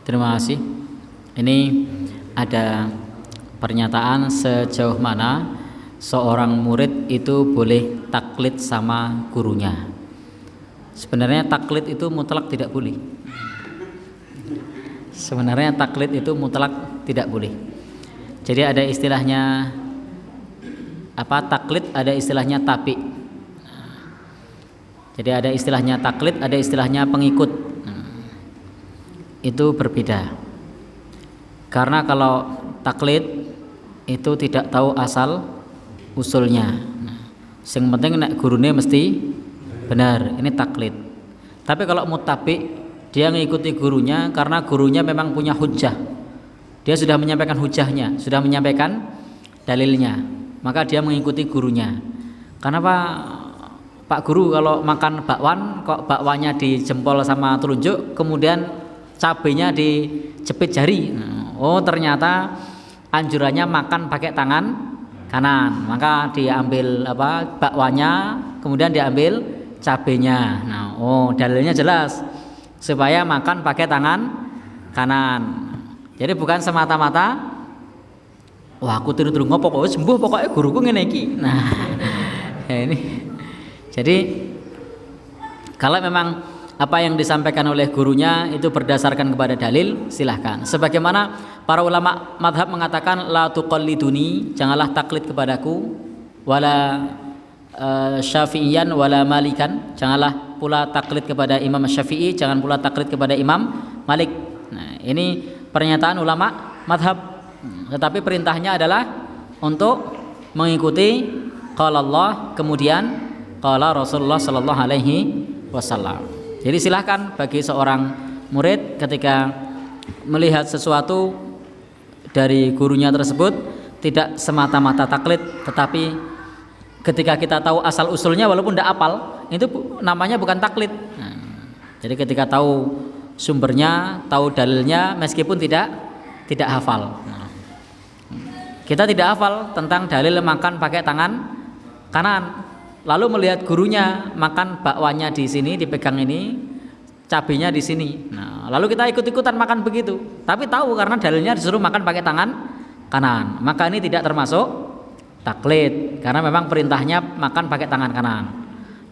Terima kasih. Ini ada pernyataan sejauh mana seorang murid itu boleh taklid sama gurunya. Sebenarnya taklid itu mutlak tidak boleh. Sebenarnya taklid itu mutlak tidak boleh. Jadi ada istilahnya taklid, ada istilahnya tabi. Jadi ada istilahnya taklid, ada istilahnya pengikut. Itu berbeda. Karena kalau taklid itu tidak tahu asal usulnya. Yang penting nek gurune mesti benar, ini taklid. Tapi kalau mutabi, dia mengikuti gurunya karena gurunya memang punya hujjah. Dia sudah menyampaikan hujjahnya, sudah menyampaikan dalilnya, maka dia mengikuti gurunya. Karena Pak Guru kalau makan bakwan kok bakwanya di jempol sama telunjuk, kemudian cabenya dijepit jari. Oh, ternyata anjurannya makan pakai tangan kanan, maka diambil bakwanya, kemudian diambil cabenya. Dalilnya jelas supaya makan pakai tangan kanan. Jadi bukan semata-mata wah aku tiru-tiru ngopo kok sembuh pokoknya guruku ngene iki. Ini. Jadi kalau memang apa yang disampaikan oleh gurunya itu berdasarkan kepada dalil, silahkan. Sebagaimana para ulama madhab mengatakan la tuqalliduni, janganlah taklid kepadaku, wala syafi'iyan wala malikan, janganlah pula taklid kepada Imam Syafi'i, jangan pula taklid kepada Imam Malik. Nah, ini pernyataan ulama madhab. Tetapi perintahnya adalah untuk mengikuti qala Allah, kemudian qala Rasulullah sallallahu alaihi wasallam. Jadi silahkan bagi seorang murid ketika melihat sesuatu dari gurunya tersebut tidak semata-mata taklid, tetapi ketika kita tahu asal usulnya walaupun tidak apal, itu namanya bukan taklid. Jadi ketika tahu sumbernya, tahu dalilnya meskipun tidak hafal. Kita tidak hafal tentang dalil makan pakai tangan kanan. Lalu melihat gurunya makan bakwanya di sini, dipegang ini, cabenya di sini. Lalu kita ikut-ikutan makan begitu. Tapi tahu karena dalilnya disuruh makan pakai tangan kanan. Maka ini tidak termasuk taklid karena memang perintahnya makan pakai tangan kanan.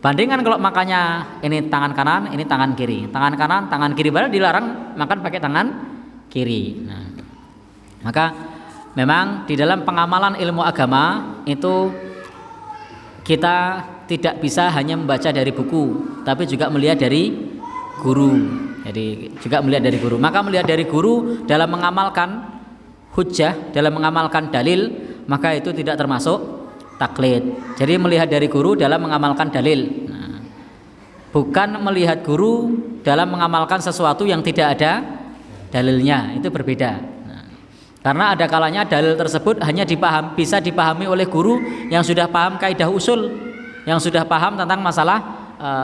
Bandingkan kalau makannya ini tangan kanan, ini tangan kiri. Tangan kanan, tangan kiri, padahal dilarang makan pakai tangan kiri. Maka memang di dalam pengamalan ilmu agama itu kita tidak bisa hanya membaca dari buku, tapi juga melihat dari guru. Jadi juga melihat dari guru. Maka melihat dari guru dalam mengamalkan hujjah, dalam mengamalkan dalil, maka itu tidak termasuk taklid. Jadi melihat dari guru dalam mengamalkan dalil. Bukan melihat guru dalam mengamalkan sesuatu yang tidak ada dalilnya, itu berbeda. Karena ada kalanya dalil tersebut hanya bisa dipahami oleh guru yang sudah paham kaidah usul, yang sudah paham tentang masalah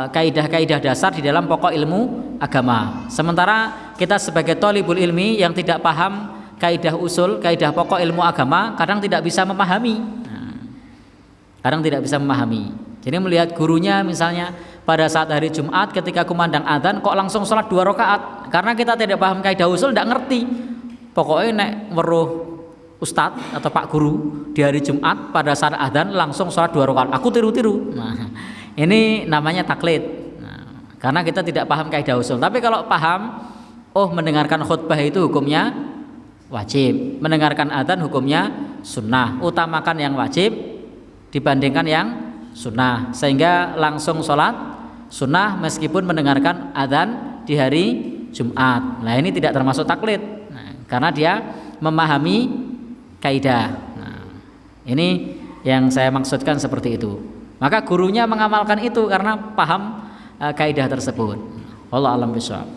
kaidah-kaidah dasar di dalam pokok ilmu agama. Sementara kita sebagai thalibul ilmi yang tidak paham kaidah usul, kaidah pokok ilmu agama, kadang tidak bisa memahami. Jadi melihat gurunya misalnya pada saat hari Jumat ketika kumandang adzan kok langsung sholat 2 rakaat, karena kita tidak paham kaidah usul, tidak ngerti. Pokoknya nek weruh ustadz atau pak guru di hari Jumat pada saat adzan langsung sholat 2 rakaat, aku tiru-tiru. Ini namanya taklid. Karena kita tidak paham kaidah usul. Tapi kalau paham, mendengarkan khutbah itu hukumnya wajib, mendengarkan adzan hukumnya sunnah. Utamakan yang wajib dibandingkan yang sunnah, sehingga langsung sholat sunnah meskipun mendengarkan adzan di hari Jumat. Nah, ini tidak termasuk taklid. Karena dia memahami kaidah. Ini yang saya maksudkan seperti itu. Maka gurunya mengamalkan itu karena paham kaidah tersebut. Wallahu a'lam bishawab.